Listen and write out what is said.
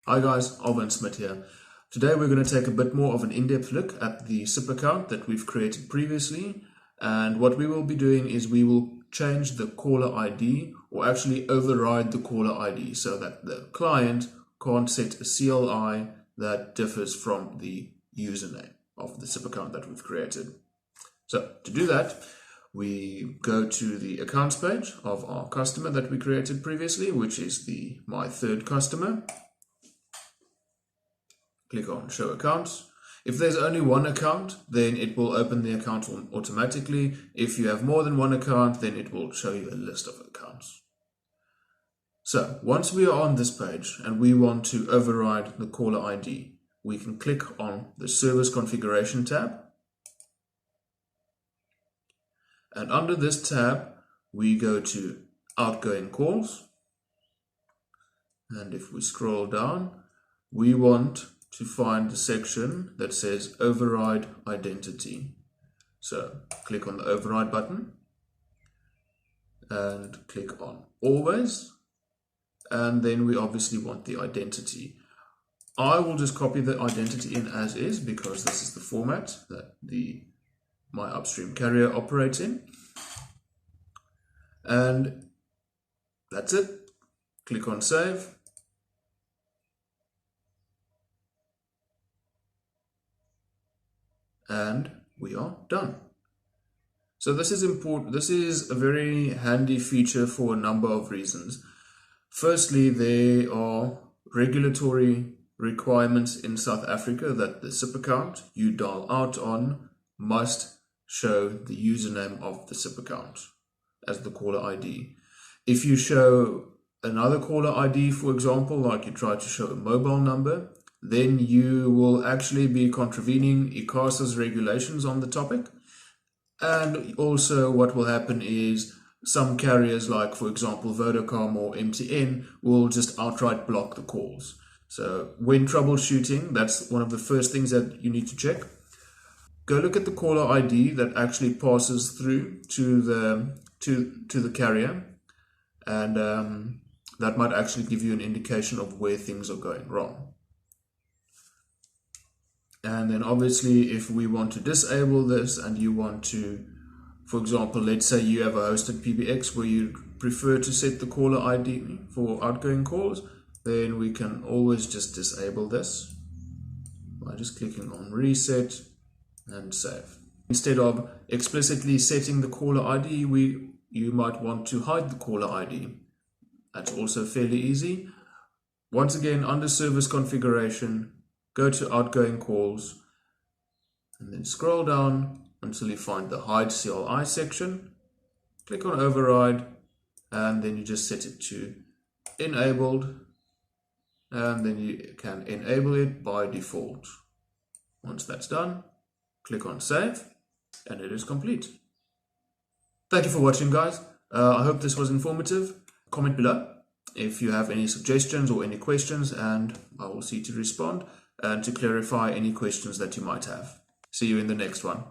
Hi guys, Alvin Smith here. Today we're going to take a bit more of an in-depth look at the SIP account that we've created previously, and what we will be doing is we will change the caller ID, or actually override the caller ID, so that the client can't set a CLI that differs from the username of the SIP account that we've created. So to do that, we go to the accounts page of our customer that we created previously, which is my third customer. Click on show accounts. If there's only one account, then it will open the account automatically. If you have more than one account, then it will show you a list of accounts. So once we are on this page and we want to override the caller ID, we can click on the service configuration tab. And under this tab, we go to outgoing calls. And if we scroll down, we want to find the section that says override identity. So click on the override button and click on always. And then we obviously want the identity. I will just copy the identity in as is because this is the format that my upstream carrier operates in. And that's it. Click on save. And we are done. So this is important. This is a very handy feature for a number of reasons. Firstly, there are regulatory requirements in South Africa that the SIP account you dial out on must show the username of the SIP account as the caller ID. If you show another caller ID, for example, like you try to show a mobile number, then you will actually be contravening ICASA's regulations on the topic. And also what will happen is some carriers, like for example Vodacom or MTN, will just outright block the calls. So when troubleshooting, that's one of the first things that you need to check. Go look at the caller ID that actually passes through to the carrier, and that might actually give you an indication of where things are going wrong. And then obviously if we want to disable this and you want to, for example, let's say you have a hosted PBX where you prefer to set the caller ID for outgoing calls, then we can always just disable this by just clicking on reset and save. Instead of explicitly setting the caller ID, you might want to hide the caller ID. That's also fairly easy. Once again, under service configuration, go to outgoing calls and then scroll down until you find the hide CLI section. Click on override and then you just set it to enabled, and then you can enable it by default. Once that's done, click on save and it is complete. Thank you for watching, guys. I hope this was informative. Comment below if you have any suggestions or any questions, and I will see to respond and to clarify any questions that you might have. See you in the next one.